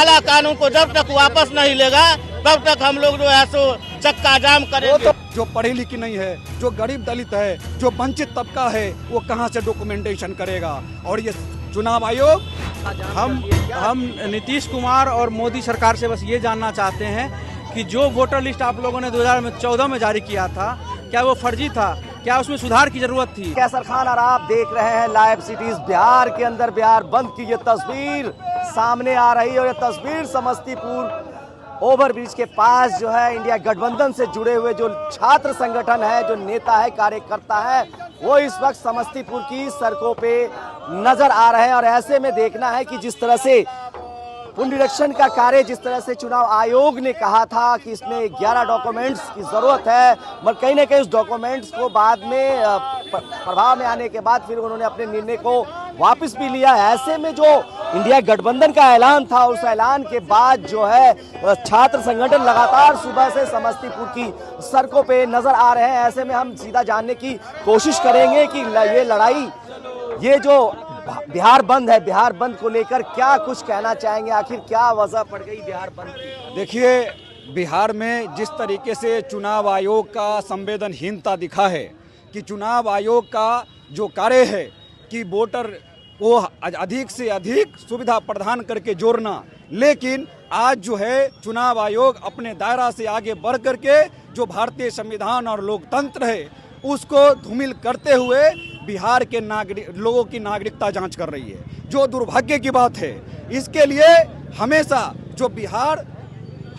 काला कानून को जब तक वापस नहीं लेगा तब तक हम लोग जो है सो चक्का जाम करेंगे। जो पढ़ी लिखी नहीं है, जो गरीब दलित है, जो वंचित तबका है, वो कहां से डॉक्यूमेंटेशन करेगा। और ये चुनाव आयोग हम नीतीश कुमार और मोदी सरकार से बस ये जानना चाहते हैं कि जो वोटर लिस्ट आप लोगों ने 2014 में जारी किया था, क्या वो फर्जी था? क्या उसमें सुधार की जरूरत थी? कैसर खान और आप देख रहे हैं लाइव सिटीज बिहार के अंदर बिहार बंद की ये तस्वीर सामने आ रही है। और ये तस्वीर समस्तीपुर ओवरब्रिज के पास जो है इंडिया गठबंधन से जुड़े हुए जो छात्र संगठन है, जो नेता है, कार्यकर्ता है, वो इस वक्त समस्तीपुर की सड़कों पे नजर आ रहे हैं। और ऐसे में देखना है कि जिस तरह से पुनरीक्षण का कार्य, जिस तरह से चुनाव आयोग ने कहा था कि इसमें 11 डॉक्यूमेंट्स की जरूरत है, मगर कहीं ना कहीं उस डॉक्यूमेंट्स को बाद में प्रभाव में आने के बाद फिर उन्होंने अपने निर्णय को वापस भी लिया। ऐसे में जो इंडिया गठबंधन का ऐलान था, उस ऐलान के बाद जो है छात्र संगठन लगातार सुबह से समस्तीपुर की सड़कों पे नजर आ रहे हैं। ऐसे में हम सीधा जानने की कोशिश करेंगे कि ये लड़ाई, ये जो बिहार बंद है, बिहार बंद को लेकर क्या कुछ कहना चाहेंगे, आखिर क्या वजह पड़ गई बिहार बंद की? देखिए, बिहार में जिस तरीके से चुनाव आयोग का संवेदनहीनता दिखा है कि चुनाव आयोग का जो कार्य है कि वोटर को अधिक से अधिक सुविधा प्रदान करके जोड़ना, लेकिन आज जो है चुनाव आयोग अपने दायरा से आगे बढ़ करके जो भारतीय संविधान और लोकतंत्र है उसको धूमिल करते हुए बिहार के लोगों की नागरिकता जांच कर रही है, जो दुर्भाग्य की बात है। इसके लिए हमेशा जो बिहार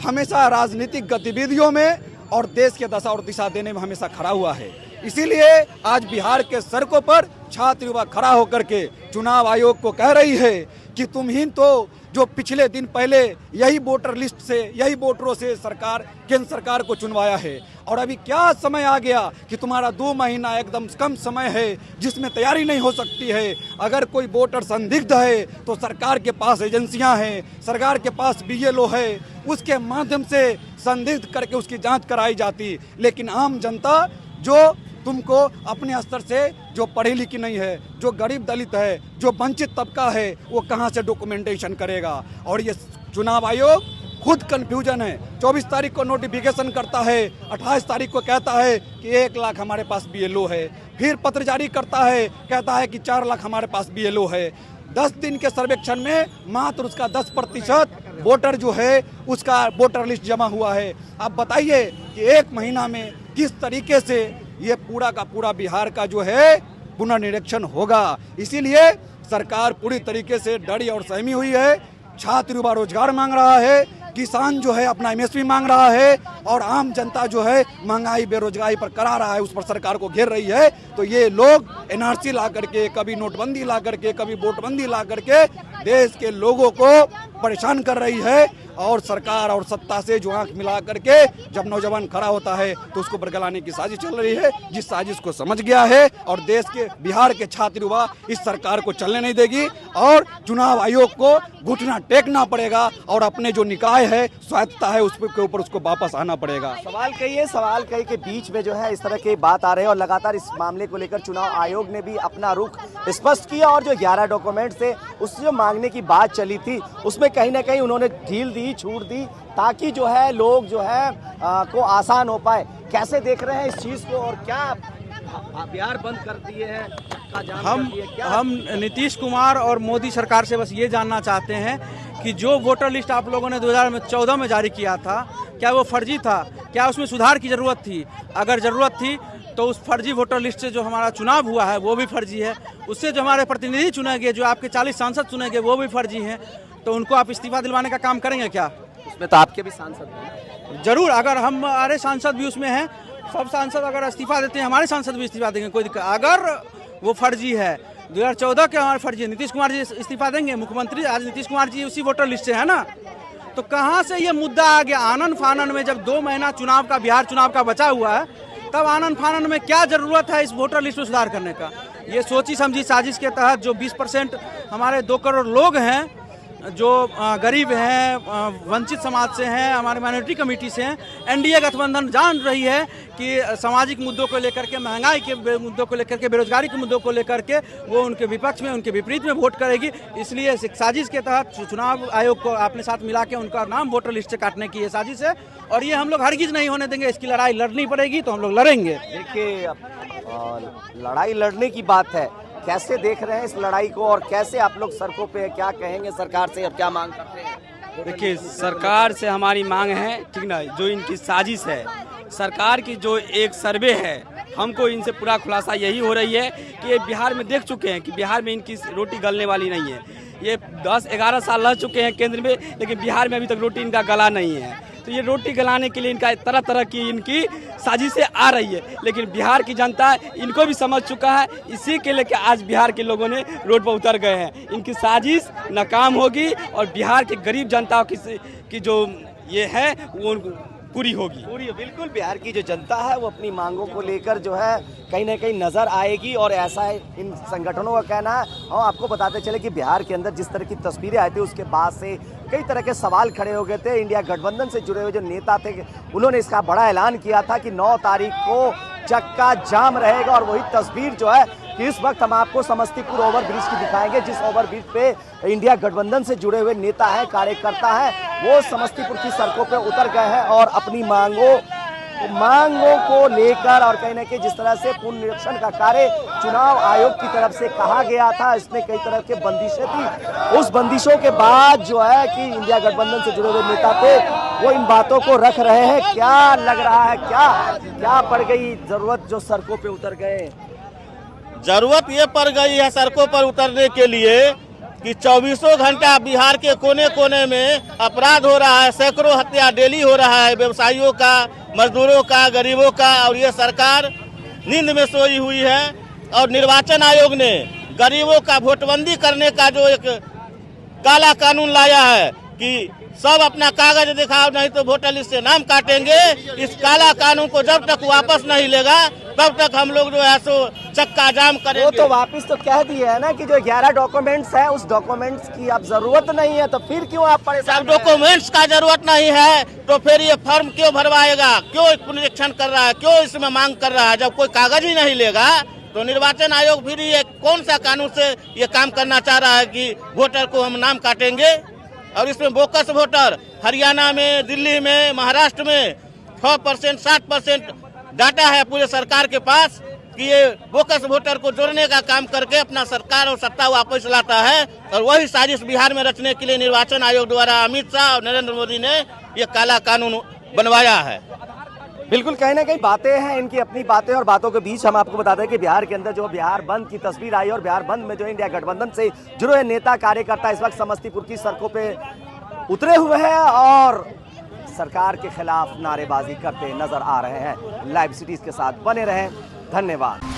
हमेशा राजनीतिक गतिविधियों में और देश के दशा और दिशा देने में हमेशा खड़ा हुआ है। इसीलिए आज बिहार के सड़कों पर छात्र युवा खड़ा होकर के चुनाव आयोग को कह रही है कि तुम ही तो जो पिछले दिन पहले यही वोटर लिस्ट से, यही वोटरों से केंद्र सरकार को चुनवाया है, और अभी क्या समय आ गया कि तुम्हारा 2 महीना एकदम कम समय है जिसमें तैयारी नहीं हो सकती है। अगर कोई वोटर संदिग्ध है तो सरकार के पास एजेंसियां हैं, सरकार के पास BLO है, उसके माध्यम से संदिग्ध करके उसकी जांच कराई जाती। लेकिन आम जनता जो तुमको अपने स्तर से जो पढ़ी लिखी नहीं है, जो गरीब दलित है, जो वंचित तबका है, वो कहां से डॉक्यूमेंटेशन करेगा। और ये चुनाव आयोग खुद कंफ्यूजन है। 24 तारीख को नोटिफिकेशन करता है, 28 तारीख को कहता है कि 1 लाख हमारे पास BLO है, फिर पत्र जारी करता है, कहता है कि 4 लाख हमारे पास BLO है। 10 दिन के सर्वेक्षण में मात्र उसका 10% वोटर जो है उसका वोटर लिस्ट जमा हुआ है। अब बताइए कि 1 महीना में किस तरीके से ये पूरा का पूरा बिहार का जो है पुनर्निरीक्षण होगा। इसीलिए सरकार पूरी तरीके से डरी और सहमी हुई है। छात्र युवा रोजगार मांग रहा है, किसान जो है अपना MSP मांग रहा है, और आम जनता जो है महंगाई बेरोजगारी पर करा रहा है, उस पर सरकार को घेर रही है। तो ये लोग NRC ला करके, कभी नोटबंदी ला करके, कभी वोटबंदी ला करके देश के लोगों को परेशान कर रही है। और सरकार और सत्ता से जो आंख मिला करके जब नौजवान खड़ा होता है तो उसको बरगलाने की साजिश चल रही है, जिस साजिश को समझ गया है। और देश के बिहार के छात्र युवा इस सरकार को चलने नहीं देगी, और चुनाव आयोग को घुटना टेकना पड़ेगा, और अपने जो निकाय है, स्वायत्तता है, उसके ऊपर उसको वापस आना पड़ेगा। सवाल कई के बीच में जो है इस तरह की बात आ रही है, और लगातार इस मामले को लेकर चुनाव आयोग ने भी अपना रुख स्पष्ट किया। और जो 11 डॉक्यूमेंट थे, उससे जो मांगने की बात चली थी, उसमें कहीं ना कहीं उन्होंने ढील दी, छूट दी, ताकि जो है लोग जो है को आसान हो पाए। कैसे देख रहे हैं इस चीज को, और क्या बिहार बंद कर दिए हैं, हम नीतीश कुमार और मोदी सरकार से बस ये जानना चाहते हैं कि जो वोटर लिस्ट आप लोगों ने 2014 में जारी किया था, क्या वो फर्जी था? क्या उसमें सुधार की जरूरत थी? अगर जरूरत थी तो उस फर्जी वोटर लिस्ट से जो हमारा चुनाव हुआ है वो भी फर्जी है, उससे जो हमारे प्रतिनिधि चुने गए, जो आपके 40 सांसद चुने गए, वो भी फर्जी हैं। तो उनको आप इस्तीफा दिलवाने का काम करेंगे क्या? उसमें तो आपके भी सांसद हैं। जरूर, अगर हमारे सांसद भी उसमें हैं, सब सांसद अगर इस्तीफा देते हैं, हमारे सांसद भी इस्तीफा देंगे, कोई दिक्कत। अगर वो फर्जी है, 2014 के हमारे फर्जी है, नीतीश कुमार जी इस्तीफा देंगे, मुख्यमंत्री आज नीतीश कुमार जी उसी वोटर लिस्ट से है ना। तो कहाँ से ये मुद्दा आ गया? आनन फानन में जब 2 महीना चुनाव का, बिहार चुनाव का बचा हुआ है, तब आनन फानन में क्या जरूरत है इस वोटर लिस्ट में सुधार करने का? ये सोची समझी साजिश के तहत जो 20% हमारे 2 करोड़ लोग हैं जो गरीब हैं, वंचित समाज से हैं, हमारे माइनॉरिटी कमेटी से हैं, एनडीए गठबंधन जान रही है कि सामाजिक मुद्दों को लेकर के, महंगाई के मुद्दों को लेकर के, बेरोजगारी के मुद्दों को लेकर के वो उनके विपक्ष में, उनके विपरीत में वोट करेगी। इसलिए इस साजिश के तहत चुनाव आयोग को अपने साथ मिला के उनका नाम वोटर लिस्ट से काटने की ये साजिश है और ये हम लोग हरगिज नहीं होने देंगे। इसकी लड़ाई लड़नी पड़ेगी तो हम लोग लड़ेंगे। देखिए, लड़ाई लड़ने की बात है, कैसे देख रहे हैं इस लड़ाई को और कैसे आप लोग सड़कों पे क्या कहेंगे सरकार से और क्या मांग करते हैं? देखिए, सरकार से हमारी मांग है, ठीक ना, जो इनकी साजिश है, सरकार की जो एक सर्वे है, हमको इनसे पूरा खुलासा यही हो रही है कि ये बिहार में देख चुके हैं कि बिहार में इनकी रोटी गलने वाली नहीं है। ये 10-11 साल रह चुके हैं केंद्र में, लेकिन बिहार में अभी तक रोटी इनका गला नहीं है। तो ये रोटी गलाने के लिए इनका तरह तरह की इनकी साजिशें आ रही है, लेकिन बिहार की जनता इनको भी समझ चुका है। इसी के लेके आज बिहार के लोगों ने रोड पर उतर गए हैं। इनकी साजिश नाकाम होगी और बिहार के गरीब जनता की जो ये है वो पूरी होगी। पूरी बिल्कुल बिहार की जो जनता है वो अपनी मांगों को लेकर जो है कहीं ना कहीं नजर आएगी और ऐसा है इन संगठनों का कहना है। और आपको बताते चले कि बिहार के अंदर जिस तरह की तस्वीरें आई थी उसके बाद से कई तरह के सवाल खड़े हो गए थे। इंडिया गठबंधन से जुड़े हुए जो नेता थे उन्होंने इसका बड़ा ऐलान किया था कि 9 तारीख को चक्का जाम रहेगा और वही तस्वीर जो है कि इस वक्त हम आपको समस्तीपुर ओवरब्रिज की दिखाएंगे, जिस ओवरब्रिज पे इंडिया गठबंधन से जुड़े हुए नेता हैं, कार्यकर्ता हैं, वो समस्तीपुर की सड़कों पे उतर गए हैं और अपनी मांगों को लेकर और कहीं ना कहीं जिस तरह से पुनरीक्षण का कार्य चुनाव आयोग की तरफ से कहा गया था, इसमें कई तरह के बंदिशें थी। उस बंदिशों के बाद जो है कि इंडिया गठबंधन से जुड़े हुए नेता थे वो इन बातों को रख रहे हैं। क्या लग रहा है, क्या पड़ गई जरूरत जो सड़कों पे उतर गए? जरूरत ये पड़ गई है सड़कों पर उतरने के लिए कि 24 घंटा बिहार के कोने कोने में अपराध हो रहा है, सैकड़ों हत्या डेली हो रहा है, व्यवसायियों का, मजदूरों का, गरीबों का, और ये सरकार नींद में सोई हुई है। और निर्वाचन आयोग ने गरीबों का वोटबंदी करने का जो एक काला कानून लाया है कि सब अपना कागज दिखाओ नहीं तो वोटर लिस्ट से नाम काटेंगे, इस काला कानून को जब तक वापस नहीं लेगा तब तक हम लोग जो है सो चक्का जाम करेंगे। वो तो वापस तो कह दिए है ना कि जो 11 डॉक्यूमेंट्स हैं उस डॉक्यूमेंट्स की अब जरूरत नहीं है, तो फिर क्यों आप परेशान? सब डॉक्यूमेंट्स का जरूरत नहीं है तो फिर ये फॉर्म क्यों भरवाएगा, क्यों पुनरीक्षण कर रहा है, क्यों इसमें मांग कर रहा है? जब कोई कागज ही नहीं लेगा तो निर्वाचन आयोग फिर ये कौन सा कानून से ये काम करना चाह रहा है कि वोटर को हम नाम काटेंगे? और इसमें बोकस वोटर हरियाणा में, दिल्ली में, महाराष्ट्र में 6%, 60% डाटा है पूरे सरकार के पास कि ये बोकस वोटर को जोड़ने का काम करके अपना सरकार और सत्ता वापस लाता है। और वही साजिश बिहार में रचने के लिए निर्वाचन आयोग द्वारा अमित शाह और नरेंद्र मोदी ने ये काला कानून बनवाया है। बिल्कुल, कहीं ना कहीं बातें हैं, इनकी अपनी बातें और बातों के बीच हम आपको बता दें कि बिहार के अंदर जो बिहार बंद की तस्वीर आई और बिहार बंद में जो इंडिया गठबंधन से जुड़े हुए नेता कार्यकर्ता इस वक्त समस्तीपुर की सड़कों पे उतरे हुए हैं और सरकार के खिलाफ नारेबाजी करते नजर आ रहे हैं। लाइव सिटीज के साथ बने रहें, धन्यवाद।